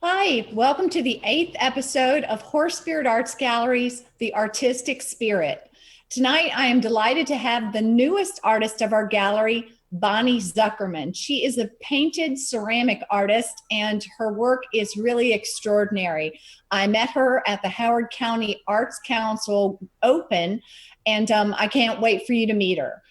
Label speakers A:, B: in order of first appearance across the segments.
A: Hi, welcome to the 8th episode of HorseSpirit Arts Gallery's The Artistic Spirit. Tonight, I am delighted to have the newest artist of our gallery, Bonnie Zuckerman. She is a painted ceramic artist, and her work is really extraordinary. I met her at the Howard County Arts Council Open, and I can't wait for you to meet her.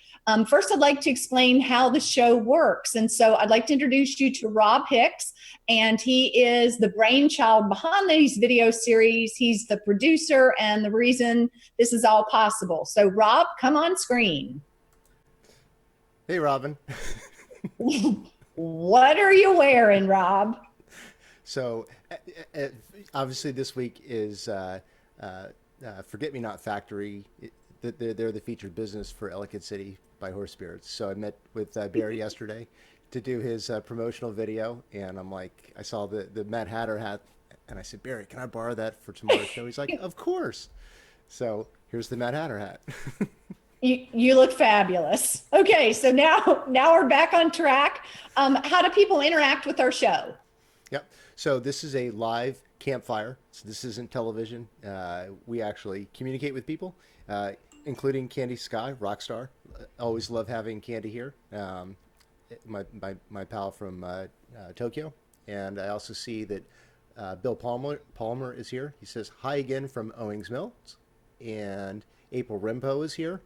A: First, I'd like to explain how the show works. And so I'd like to introduce you to Rob Hix, and he is the brainchild behind these video series. He's the producer and the reason this is all possible. So Rob, come on screen.
B: Hey, Robin.
A: What are you wearing, Rob?
B: So obviously this week is Forget Me Not Factory. They're the featured business for Ellicott City by HorseSpirit. So I met with Barry yesterday to do his promotional video, and I'm like, I saw the Mad Hatter hat, and I said, Barry, can I borrow that for tomorrow's show? He's like, of course. So here's the Mad Hatter hat.
A: You look fabulous. Okay, so now we're back on track. How do people interact with our show?
B: Yep. So this is a live campfire. So this isn't television. We actually communicate with people, including Candy Sky, rock star. Always love having Candy here. My pal from Tokyo. And I also see that Bill Palmer is here. He says hi again from Owings Mills. And April Rimpo is here.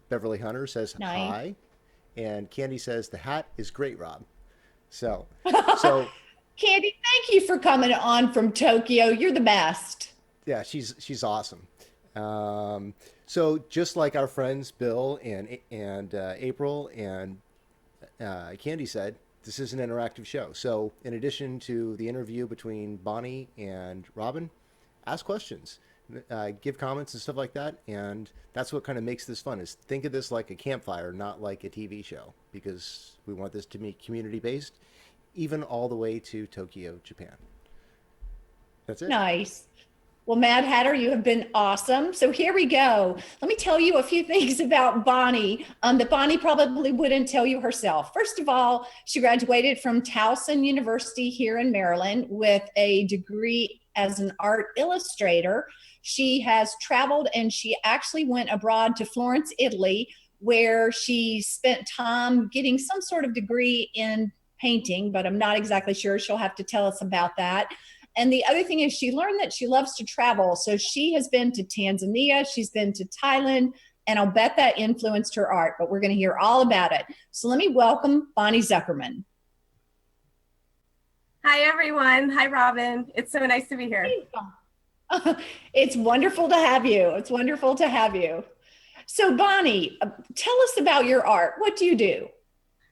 B: Beverly Hunter says hi. And Candy says the hat is great, Rob. So
A: Candy, thank you for coming on from Tokyo. You're the best.
B: Yeah, she's awesome. So just like our friends Bill and April and Candy said, this is an interactive show. So in addition to the interview between Bonnie and Robin, ask questions, give comments and stuff like that. And that's what kind of makes this fun, is think of this like a campfire, not like a TV show, because we want this to be community-based, even all the way to Tokyo, Japan. That's it.
A: Nice. Well, Mad Hatter, you have been awesome. So here we go. Let me tell you a few things about Bonnie that Bonnie probably wouldn't tell you herself. First of all, she graduated from Towson University here in Maryland with a degree as an art illustrator. She has traveled, and she actually went abroad to Florence, Italy, where she spent time getting some sort of degree in painting, but I'm not exactly sure. She'll have to tell us about that. And the other thing is she learned that she loves to travel. So she has been to Tanzania, she's been to Thailand, and I'll bet that influenced her art, but we're going to hear all about it. So let me welcome Bonnie Zuckerman.
C: Hi, everyone. Hi, Robin. It's so nice to be here.
A: It's wonderful to have you. It's wonderful to have you. So Bonnie, tell us about your art. What do you do?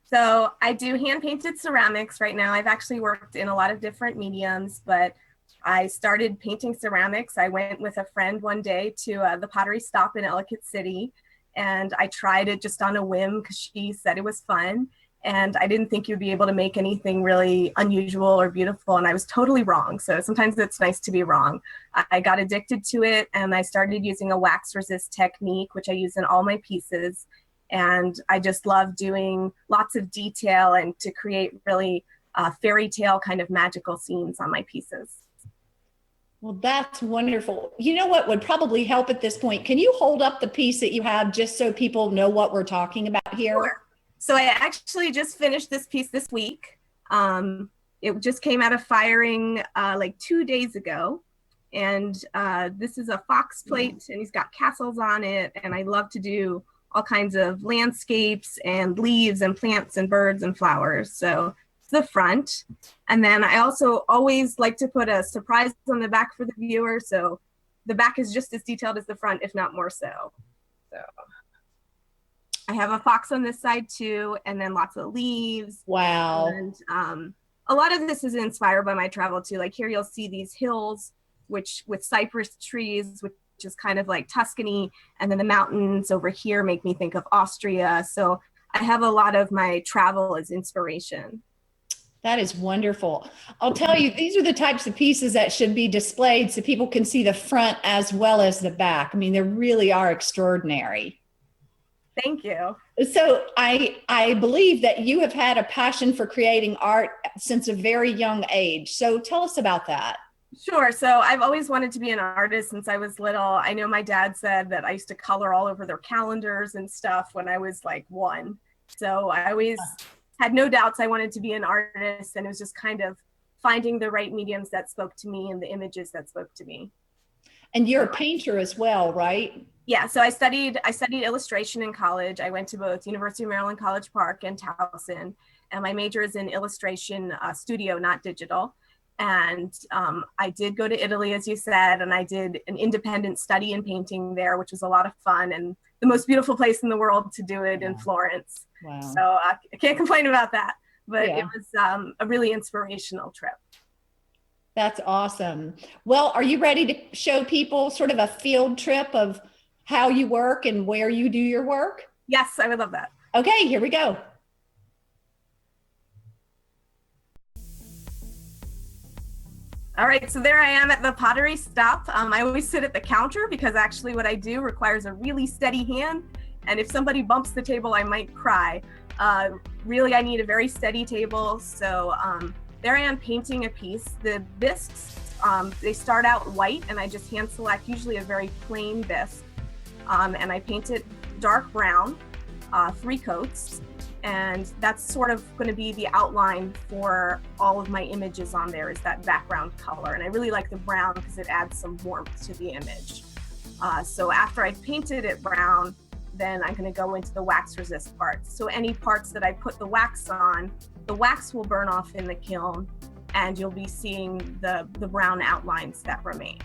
C: So I do hand-painted ceramics right now. I've actually worked in a lot of different mediums, but I started painting ceramics. I went with a friend one day to the pottery stop in Ellicott City, and I tried it just on a whim because she said it was fun. And I didn't think you'd be able to make anything really unusual or beautiful, and I was totally wrong. So sometimes it's nice to be wrong. I got addicted to it, and I started using a wax resist technique, which I use in all my pieces. And I just love doing lots of detail and to create really fairy tale kind of magical scenes on my pieces.
A: Well, that's wonderful. You know what would probably help at this point? Can you hold up the piece that you have just so people know what we're talking about here?
C: Sure. So I actually just finished this piece this week. It just came out of firing like 2 days ago. And this is a fox plate, and he's got castles on it. And I love to do all kinds of landscapes and leaves and plants and birds and flowers. So it's the front. And then I also always like to put a surprise on the back for the viewer. So the back is just as detailed as the front, if not more so. So I have a fox on this side too, and then lots of leaves.
A: Wow.
C: And a lot of this is inspired by my travel too. Like here you'll see these hills, which with cypress trees, which is kind of like Tuscany, and then the mountains over here make me think of Austria. So I have a lot of my travel as inspiration.
A: That is wonderful. I'll tell you, these are the types of pieces that should be displayed so people can see the front as well as the back. I mean, they really are extraordinary.
C: Thank you.
A: So I believe that you have had a passion for creating art since a very young age. So tell us about that.
C: Sure. So I've always wanted to be an artist since I was little. I know my dad said that I used to color all over their calendars and stuff when I was like 1. So I always had no doubts I wanted to be an artist, and it was just kind of finding the right mediums that spoke to me and the images that spoke to me.
A: And you're a painter as well, right?
C: Yeah, so I studied illustration in college. I went to both University of Maryland, College Park and Towson, and my major is in illustration studio, not digital. And I did go to Italy, as you said, and I did an independent study in painting there, which was a lot of fun and the most beautiful place in the world to do it in Florence.
A: Wow.
C: So I can't complain about that, but it was a really inspirational trip.
A: That's awesome. Well, are you ready to show people sort of a field trip of how you work and where you do your work?
C: Yes, I would love that.
A: Okay, here we go.
C: All right, so there I am at the pottery stop. I always sit at the counter because actually what I do requires a really steady hand. And if somebody bumps the table, I might cry. Really, I need a very steady table. So there I am painting a piece. The bisques, they start out white and I just hand select usually a very plain bisque. And I paint it dark brown, 3 coats. And that's sort of going to be the outline for all of my images on there, is that background color. And I really like the brown because it adds some warmth to the image. So after I've painted it brown, then I'm going to go into the wax resist parts. So any parts that I put the wax on, the wax will burn off in the kiln and you'll be seeing the brown outlines that remain.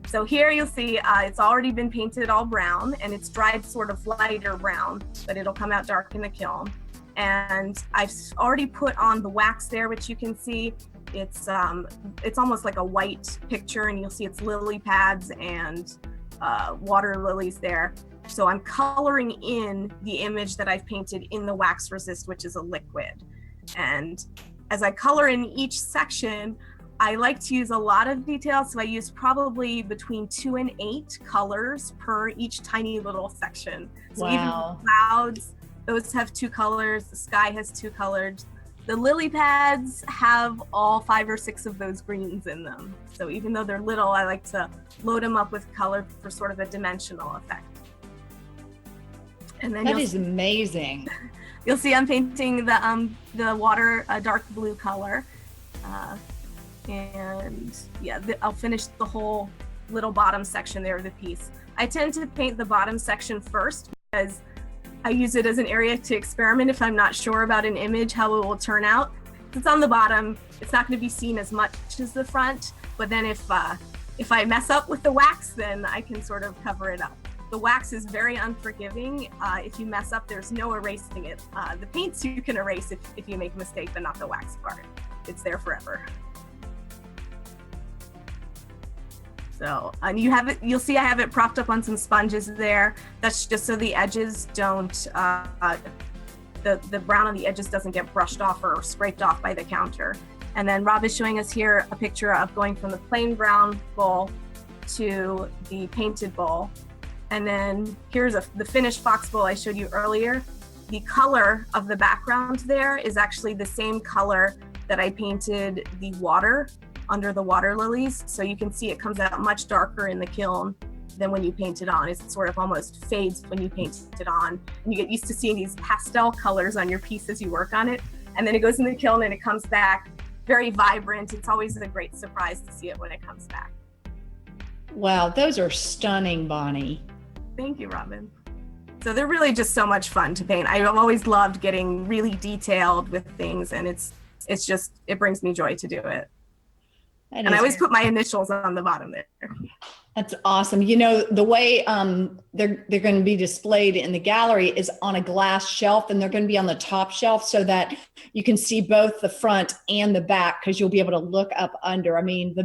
C: So here you'll see it's already been painted all brown and it's dried sort of lighter brown, but it'll come out dark in the kiln. And I've already put on the wax there, which you can see. It's almost like a white picture, and you'll see it's lily pads and water lilies there. So I'm coloring in the image that I've painted in the wax resist, which is a liquid. And as I color in each section, I like to use a lot of details, so I use probably between 2 and 8 colors per each tiny little section. So even the clouds, those have 2 colors, the sky has 2 colors. The lily pads have all 5 or 6 of those greens in them. So even though they're little, I like to load them up with color for sort of a dimensional effect. And then
A: that is amazing.
C: You'll see I'm painting the water a dark blue color. And yeah, I'll finish the whole little bottom section there of the piece. I tend to paint the bottom section first because I use it as an area to experiment if I'm not sure about an image, how it will turn out. If it's on the bottom, it's not going to be seen as much as the front, but then if I mess up with the wax, then I can sort of cover it up. The wax is very unforgiving. If you mess up, there's no erasing it. The paints you can erase if you make a mistake, but not the wax part. It's there forever. So, and you'll see I have it propped up on some sponges there. That's just so the edges don't, the brown on the edges doesn't get brushed off or scraped off by the counter. And then Rob is showing us here a picture of going from the plain brown bowl to the painted bowl. And then here's the finished fox bowl I showed you earlier. The color of the background there is actually the same color that I painted the water under the water lilies. So you can see it comes out much darker in the kiln than when you paint it on. It sort of almost fades when you paint it on. And you get used to seeing these pastel colors on your piece as you work on it. And then it goes in the kiln and it comes back very vibrant. It's always a great surprise to see it when it comes back.
A: Wow, those are stunning, Bonnie.
C: Thank you, Robin. So they're really just so much fun to paint. I've always loved getting really detailed with things, and it brings me joy to do it.
A: That
C: And I
A: is
C: always put my initials on the bottom there.
A: That's awesome. You know, the way they're going to be displayed in the gallery is on a glass shelf, and they're going to be on the top shelf so that you can see both the front and the back, because you'll be able to look up under. I mean,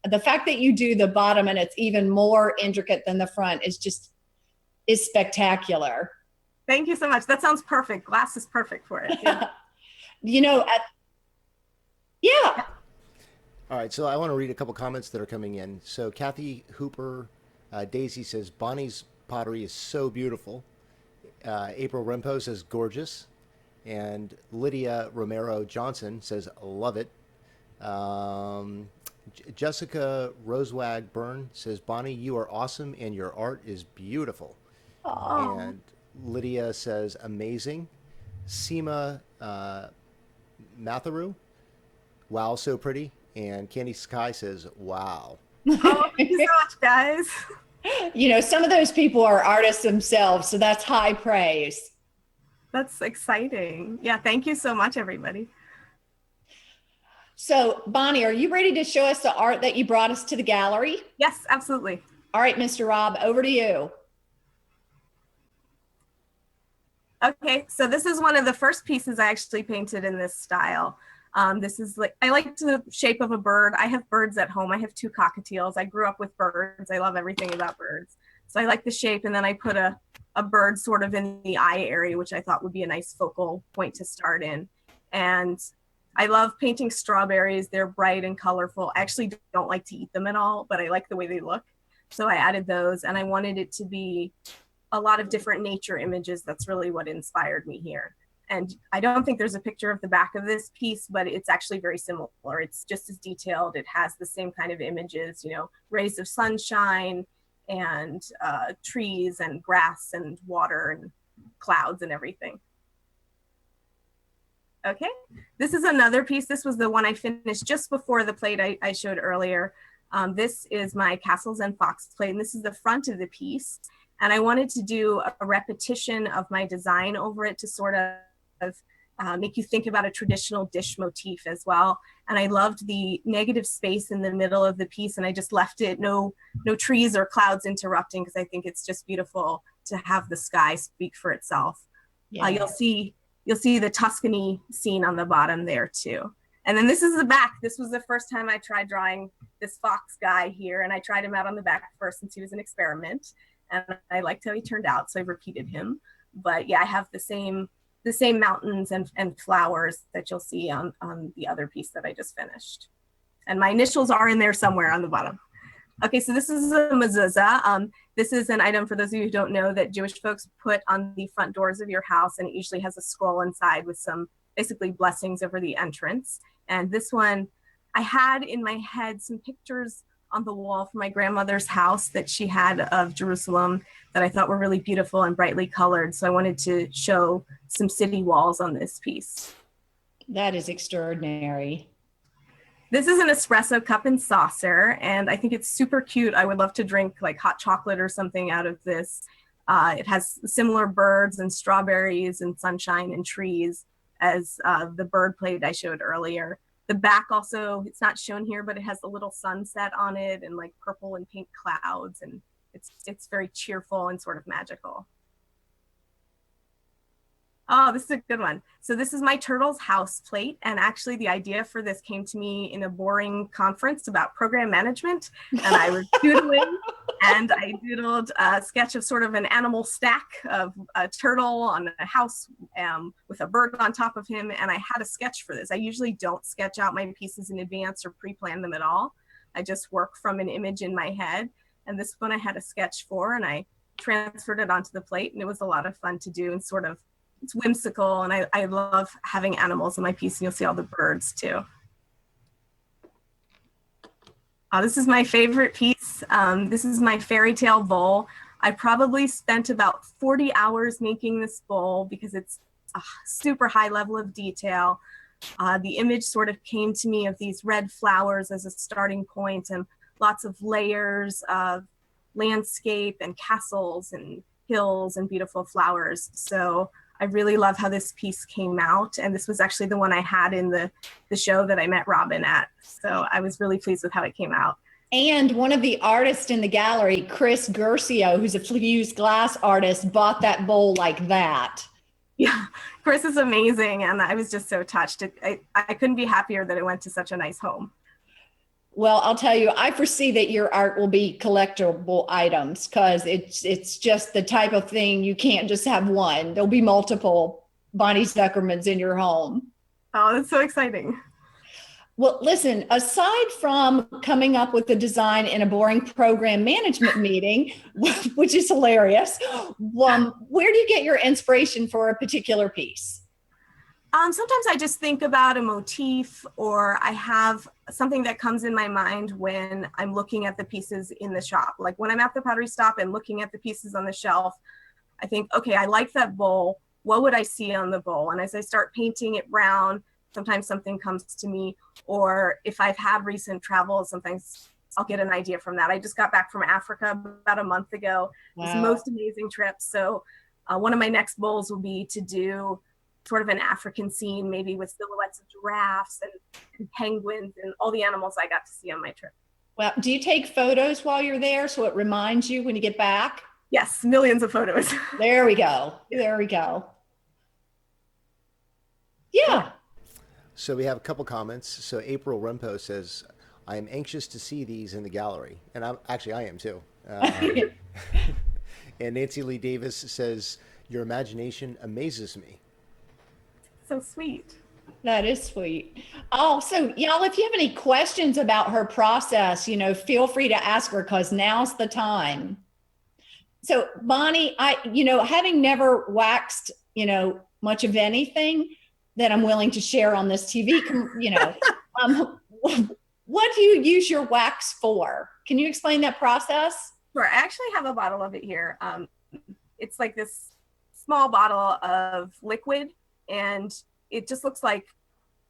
A: the fact that you do the bottom and it's even more intricate than the front is spectacular.
C: Thank you so much. That sounds perfect. Glass is perfect for it. Yeah.
A: You know, yeah.
B: All right, so I want to read a couple comments that are coming in. So Kathy Hooper, Daisy says, Bonnie's pottery is so beautiful. April Rempo says, gorgeous. And Lydia Romero Johnson says, love it. Jessica Rosewag Byrne says, Bonnie, you are awesome and your art is beautiful.
A: Aww.
B: And Lydia says, amazing. Seema Matharu, wow, so pretty. And Candy Sky says, wow.
C: Oh, thank you so much, guys.
A: You know, some of those people are artists themselves, so that's high praise.
C: That's exciting. Yeah, thank you so much, everybody.
A: So, Bonnie, are you ready to show us the art that you brought us to the gallery?
C: Yes, absolutely.
A: All right, Mr. Rob, over to you.
C: Okay, so this is one of the first pieces I actually painted in this style. This is like, I like the shape of a bird. I have birds at home. I have 2 cockatiels. I grew up with birds. I love everything about birds. So I like the shape, and then I put a bird sort of in the eye area, which I thought would be a nice focal point to start in. And I love painting strawberries. They're bright and colorful. I actually don't like to eat them at all, but I like the way they look. So I added those, and I wanted it to be a lot of different nature images. That's really what inspired me here. And I don't think there's a picture of the back of this piece, but it's actually very similar. It's just as detailed. It has the same kind of images, you know, rays of sunshine and trees and grass and water and clouds and everything. Okay, this is another piece. This was the one I finished just before the plate I showed earlier. This is my Castles and Fox plate, and this is the front of the piece. And I wanted to do a repetition of my design over it to sort of make you think about a traditional dish motif as well. And I loved the negative space in the middle of the piece, and I just left it no trees or clouds interrupting, because I think it's just beautiful to have the sky speak for itself. Yeah. You'll see the Tuscany scene on the bottom there too. And then this is the back. This was the first time I tried drawing this fox guy here, and I tried him out on the back first since he was an experiment. And I liked how he turned out, so I repeated him. But yeah, I have the same mountains and flowers that you'll see on the other piece that I just finished. And my initials are in there somewhere on the bottom. Okay, so this is a mezuzah. This is an item, for those of you who don't know, that Jewish folks put on the front doors of your house, and it usually has a scroll inside with some basically blessings over the entrance. And this one, I had in my head some pictures on the wall from my grandmother's house that she had of Jerusalem that I thought were really beautiful and brightly colored. So I wanted to show some city walls on this piece.
A: That is extraordinary.
C: This is an espresso cup and saucer, and I think it's super cute. I would love to drink like hot chocolate or something out of this. It has similar birds and strawberries and sunshine and trees as the bird plate I showed earlier. The back also, it's not shown here, but it has a little sunset on it and like purple and pink clouds, and it's very cheerful and sort of magical. Oh, this is a good one. So this is my turtle's house plate. And actually the idea for this came to me in a boring conference about program management. And I was doodling, and I doodled a sketch of sort of an animal stack of a turtle on a house with a bird on top of him. And I had a sketch for this. I usually don't sketch out my pieces in advance or pre-plan them at all. I just work from an image in my head. And this one I had a sketch for, and I transferred it onto the plate, and it was a lot of fun to do, and sort of, it's whimsical, and I love having animals in my piece, and you'll see all the birds too. This is my favorite piece. This is my fairy tale bowl. I probably spent about 40 hours making this bowl because it's a super high level of detail. The image sort of came to me of these red flowers as a starting point, and lots of layers of landscape and castles and hills and beautiful flowers. So I really love how this piece came out. And this was actually the one I had in the show that I met Robin at. So I was really pleased with how it came out.
A: And one of the artists in the gallery, Chris Gercio, who's a fused glass artist, bought that bowl like that.
C: Yeah, Chris is amazing. And I was just so touched. I couldn't be happier that it went to such a nice home.
A: Well, I'll tell you, I foresee that your art will be collectible items because it's just the type of thing you can't just have one. There'll be multiple Bonnie Zuckermans in your home.
C: Oh, that's so exciting.
A: Well, listen, aside from coming up with the design in a boring program management meeting, which is hilarious, where do you get your inspiration for a particular piece?
C: Sometimes I just think about a motif, or I have something that comes in my mind when I'm looking at the pieces in the shop. Like when I'm at the pottery stop and looking at the pieces on the shelf, I think, okay, I like that bowl. What would I see on the bowl? And as I start painting it brown, sometimes something comes to me. Or if I've had recent travel, sometimes I'll get an idea from that. I just got back from Africa about a month ago. Wow. It was the most amazing trip. So one of my next bowls will be to do sort of an African scene, maybe with silhouettes of giraffes and penguins and all the animals I got to see on my trip.
A: Well, do you take photos while you're there so it reminds you when you get back?
C: Yes, millions of photos.
A: There we go. There we go. Yeah.
B: So we have a couple comments. So April Rempo says, I am anxious to see these in the gallery. And I am too. And Nancy Lee Davis says, your imagination amazes me.
C: So sweet.
A: That is sweet. Oh, so y'all, if you have any questions about her process, feel free to ask her because now's the time. So Bonnie, having never waxed, much of anything that I'm willing to share on this TV, what do you use your wax for? Can you explain that process?
C: Sure. I actually have a bottle of it here. It's like this small bottle of liquid, and it just looks like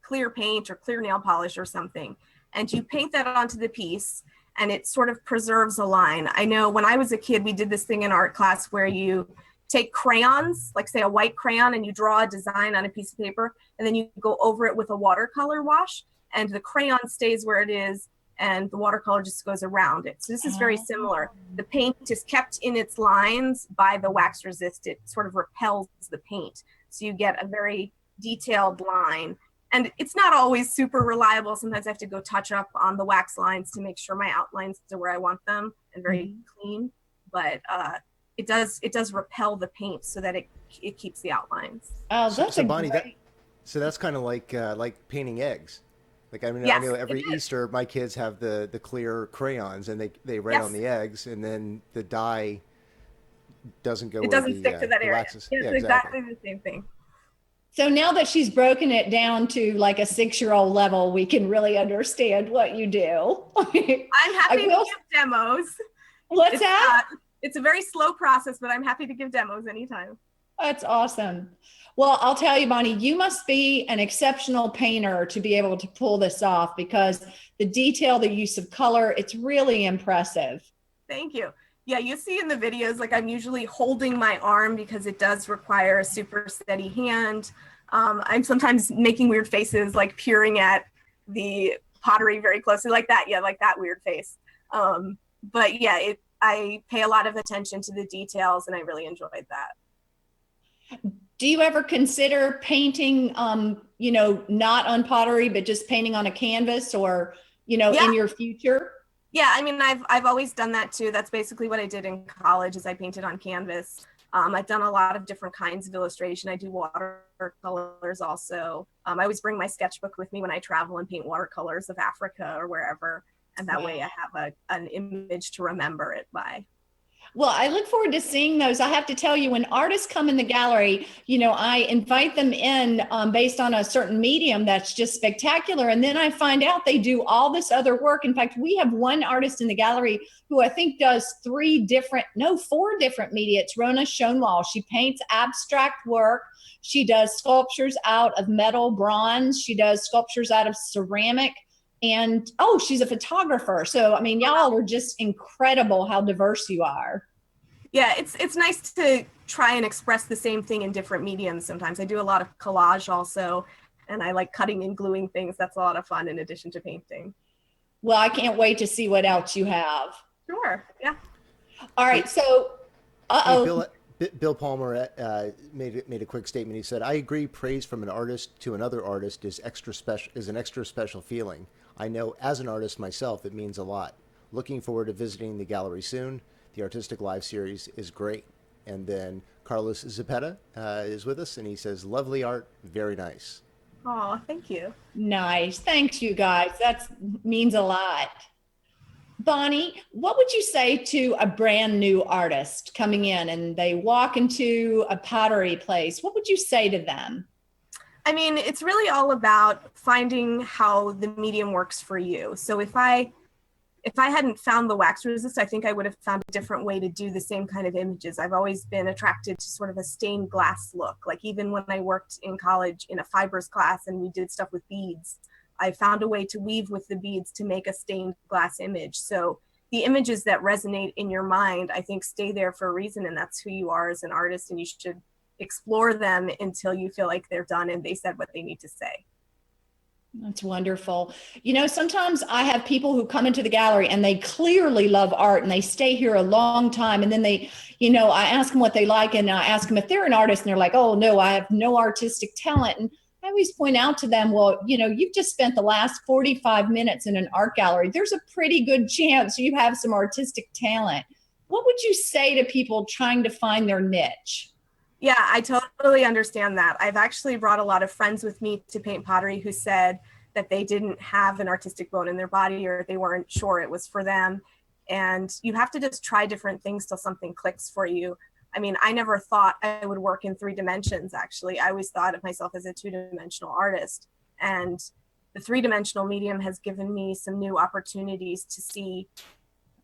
C: clear paint or clear nail polish or something. And you paint that onto the piece and it sort of preserves a line. I know when I was a kid, we did this thing in art class where you take crayons, like say a white crayon, and you draw a design on a piece of paper, and then you go over it with a watercolor wash, and the crayon stays where it is and the watercolor just goes around it. So this is very similar. The paint is kept in its lines by the wax resist. It sort of repels the paint. So you get a very detailed line. And it's not always super reliable. Sometimes I have to go touch up on the wax lines to make sure my outlines are where I want them and very clean. But it does repel the paint so that it keeps the outlines.
A: Oh, that's
B: so Bonnie, that's kind of like painting eggs. Like, I mean, yes, I know every Easter my kids have the clear crayons and they write on the eggs, and then the dye doesn't go.
C: It doesn't stick to that area.
B: Waxes.
C: Yeah, it's exactly the same thing.
A: So now that she's broken it down to like a 6-year-old level, we can really understand what you do.
C: I'm happy to give demos.
A: What's that?
C: It's a very slow process, but I'm happy to give demos anytime.
A: That's awesome. Well, I'll tell you, Bonnie, you must be an exceptional painter to be able to pull this off, because the detail, the use of color, it's really impressive.
C: Thank you. Yeah, you see in the videos, like I'm usually holding my arm because it does require a super steady hand. I'm sometimes making weird faces, like peering at the pottery very closely, like that. Yeah, like that weird face. But yeah, I pay a lot of attention to the details, and I really enjoyed that.
A: Do you ever consider painting, not on pottery, but just painting on a canvas, or, in your future?
C: Yeah, I mean, I've always done that too. That's basically what I did in college, is I painted on canvas. I've done a lot of different kinds of illustration. I do watercolors also. I always bring my sketchbook with me when I travel and paint watercolors of Africa or wherever. And that way I have an image to remember it by.
A: Well, I look forward to seeing those. I have to tell you, when artists come in the gallery, I invite them in based on a certain medium that's just spectacular. And then I find out they do all this other work. In fact, we have one artist in the gallery who I think does 4 different media. It's Rona Schoenwall. She paints abstract work. She does sculptures out of metal, bronze. She does sculptures out of ceramic. And, she's a photographer. So, I mean, y'all are just incredible how diverse you are.
C: Yeah, it's nice to try and express the same thing in different mediums sometimes. I do a lot of collage also, and I like cutting and gluing things. That's a lot of fun in addition to painting.
A: Well, I can't wait to see what else you have.
C: Sure, yeah.
A: All right, so,
B: Hey, Bill Palmer made a quick statement. He said, "I agree. Praise from an artist to another artist is an extra special feeling. I know as an artist myself, it means a lot. Looking forward to visiting the gallery soon. The Artistic Live series is great." And then Carlos Zepeda is with us, and he says, "Lovely art, very nice."
C: Oh, thank you.
A: nice. Thanks, you guys. That means a lot. Bonnie, what would you say to a brand new artist coming in and they walk into a pottery place? What would you say to them?
C: I mean, it's really all about finding how the medium works for you. So if I hadn't found the wax resist, I think I would have found a different way to do the same kind of images. I've always been attracted to sort of a stained glass look. Like even when I worked in college in a fibers class and we did stuff with beads, I found a way to weave with the beads to make a stained glass image. So the images that resonate in your mind, I think, stay there for a reason, and that's who you are as an artist, and you should explore them until you feel like they're done and they said what they need to say.
A: That's wonderful. You know, sometimes I have people who come into the gallery and they clearly love art and they stay here a long time. And then they, you know, I ask them what they like and I ask them if they're an artist and they're like, oh no, I have no artistic talent. And I always point out to them, well, you know, you've just spent the last 45 minutes in an art gallery. There's a pretty good chance you have some artistic talent. What would you say to people trying to find their niche?
C: Yeah, I totally understand that. I've actually brought a lot of friends with me to paint pottery who said that they didn't have an artistic bone in their body or they weren't sure it was for them. And you have to just try different things till something clicks for you. I mean, I never thought I would work in 3 dimensions, actually. I always thought of myself as a 2-dimensional artist. And the 3-dimensional medium has given me some new opportunities to see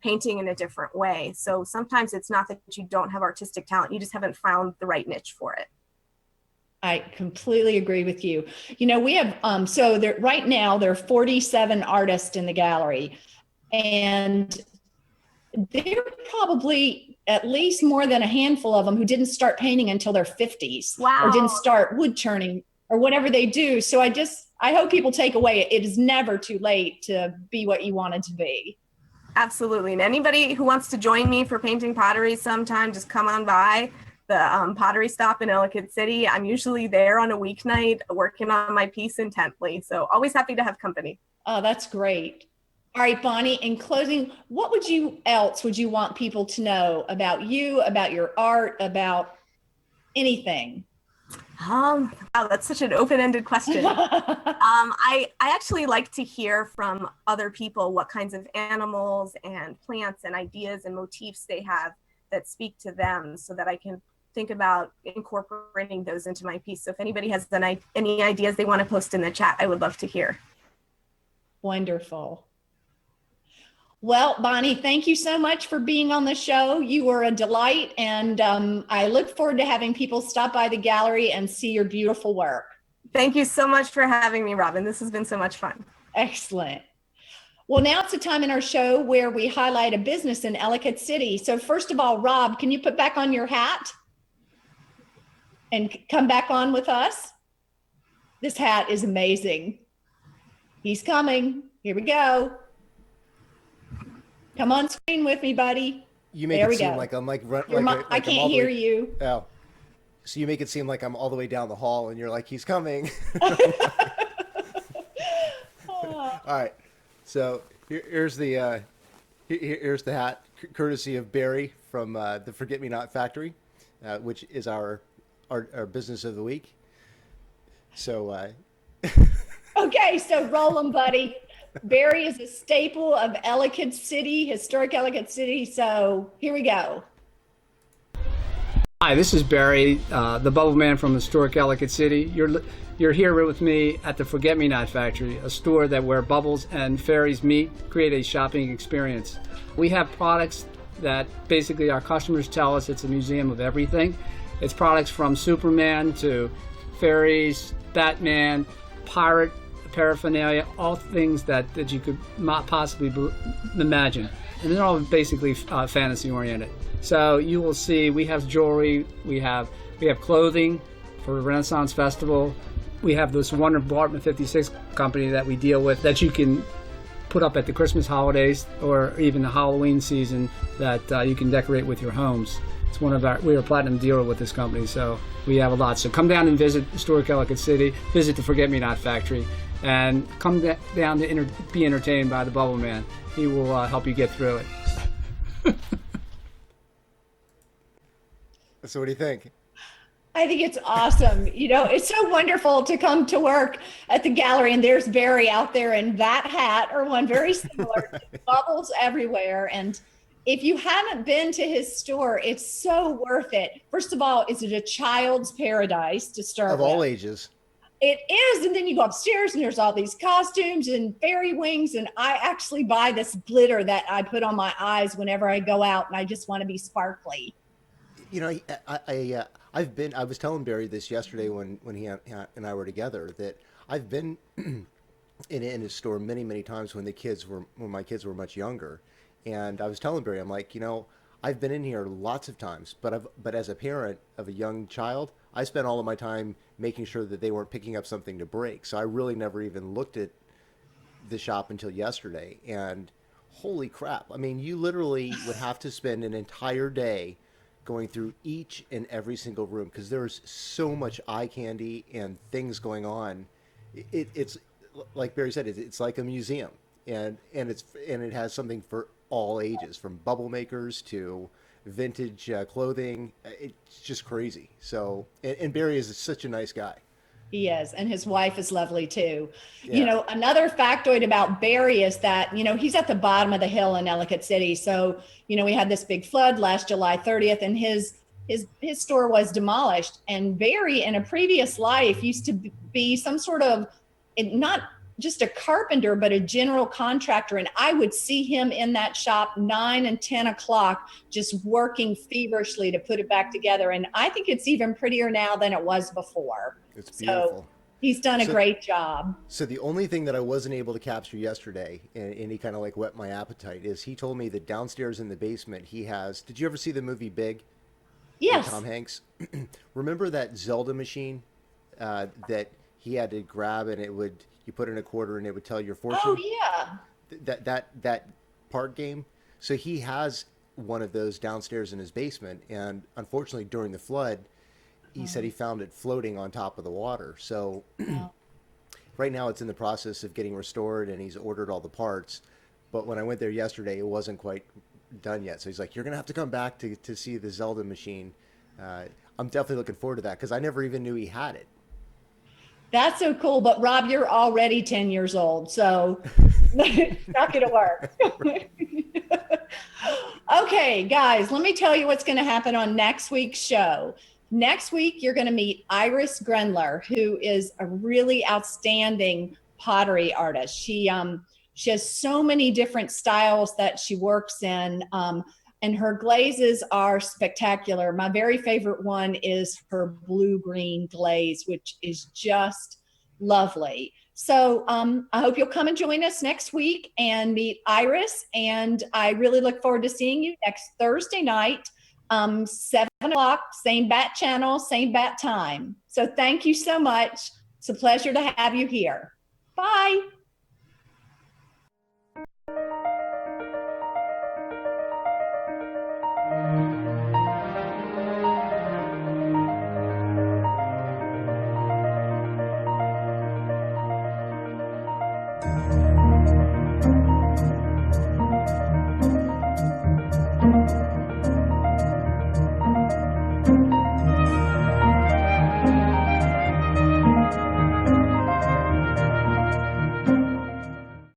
C: painting in a different way. So sometimes it's not that you don't have artistic talent, you just haven't found the right niche for it.
A: I completely agree with you. You know, we have, right now there are 47 artists in the gallery, and there are probably at least more than a handful of them who didn't start painting until their 50s.
C: Wow.
A: Or didn't start wood churning or whatever they do. So I hope people take away, it is never too late to be what you wanted to be.
C: Absolutely. And anybody who wants to join me for painting pottery sometime, just come on by the pottery stop in Ellicott City. I'm usually there on a weeknight working on my piece intently. So always happy to have company.
A: Oh, that's great. All right, Bonnie, in closing, what would you want people to know about you, about your art, about anything?
C: Wow, that's such an open-ended question. I actually like to hear from other people what kinds of animals and plants and ideas and motifs they have that speak to them so that I can think about incorporating those into my piece. So if anybody has any ideas they want to post in the chat, I would love to hear.
A: Wonderful. Well, Bonnie, thank you so much for being on the show. You were a delight, and I look forward to having people stop by the gallery and see your beautiful work.
C: Thank you so much for having me, Robin. This has been so much fun.
A: Excellent. Well, now it's a time in our show where we highlight a business in Ellicott City. So first of all, Rob, can you put back on your hat and come back on with us? This hat is amazing. He's coming. Here we go. Come on screen with me, buddy.
B: You make it seem like I'm like
A: I can't hear you.
B: Oh, so you make it seem like I'm all the way down the hall, and you're like, he's coming. All right, so here's the hat, courtesy of Barry from the Forget Me Not Factory, which is our business of the week. So.
A: Okay, so roll 'em, buddy. Barry is a staple of Ellicott City, historic Ellicott City. So here we go.
D: Hi, this is Barry, the Bubble Man from historic Ellicott City. You're here with me at the Forget Me Not Factory, a store that where bubbles and fairies meet, create a shopping experience. We have products that basically our customers tell us it's a museum of everything. It's products from Superman to fairies, Batman, pirate paraphernalia, all things that you could not possibly imagine. And they're all basically fantasy oriented. So you will see we have jewelry, we have clothing for Renaissance Festival. We have this wonderful Apartment 56 company that we deal with that you can put up at the Christmas holidays or even the Halloween season that you can decorate with your homes. It's we're a platinum dealer with this company, so we have a lot. So come down and visit historic Ellicott City, visit the Forget Me Not Factory, and come down to be entertained by the Bubble Man. He will help you get through it.
B: So what do you think?
A: I think it's awesome. It's so wonderful to come to work at the gallery and there's Barry out there in that hat or one very similar, bubbles everywhere. And if you haven't been to his store, it's so worth it. First of all, is it a child's paradise to start
B: Of
A: with?
B: all ages.
A: It is. And then you go upstairs and there's all these costumes and fairy wings. And I actually buy this glitter that I put on my eyes whenever I go out and I just want to be sparkly.
B: I was telling Barry this yesterday when he and I were together, that I've been in his store many, many times when my kids were much younger. And I was telling Barry, I'm like, I've been in here lots of times, but as a parent of a young child, I spent all of my time making sure that they weren't picking up something to break. So I really never even looked at the shop until yesterday. And holy crap. I mean, you literally would have to spend an entire day going through each and every single room because there's so much eye candy and things going on. It's like Barry said, it's like a museum, and it has something for all ages, from bubble makers to vintage clothing. It's just crazy. So, and Barry is such a nice guy.
A: He is, and his wife is lovely too.
B: Yeah.
A: Another factoid about Barry is that, he's at the bottom of the hill in Ellicott City. So, we had this big flood last July 30th and his store was demolished. And Barry in a previous life used to be some sort of, not just a carpenter, but a general contractor. And I would see him in that shop 9 and 10 o'clock, just working feverishly to put it back together. And I think it's even prettier now than it was before.
B: It's beautiful.
A: So he's done a great job.
B: So the only thing that I wasn't able to capture yesterday, and he kind of like whet my appetite, is he told me that downstairs in the basement he has, did you ever see the movie Big?
A: Yes.
B: With Tom Hanks? Remember that Zelda machine that he had to grab, and you put in a quarter and it would tell your fortune?
A: Oh yeah.
B: That part game. So he has one of those downstairs in his basement, and unfortunately during the flood, he said he found it floating on top of the water. So right now it's in the process of getting restored, and he's ordered all the parts. But when I went there yesterday, it wasn't quite done yet. So he's like, you're going to have to come back to see the Zelda machine. I'm definitely looking forward to that because I never even knew he had it.
A: That's so cool. But Rob, you're already 10 years old, so not going to work. Okay, guys, let me tell you what's going to happen on next week's show. Next week, you're going to meet Iris Grendler, who is a really outstanding pottery artist. She has so many different styles that she works in, and her glazes are spectacular. My very favorite one is her blue-green glaze, which is just lovely. So I hope you'll come and join us next week and meet Iris, and I really look forward to seeing you next Thursday night. 7 o'clock, same bat channel, same bat time. So thank you so much. It's a pleasure to have you here. Bye.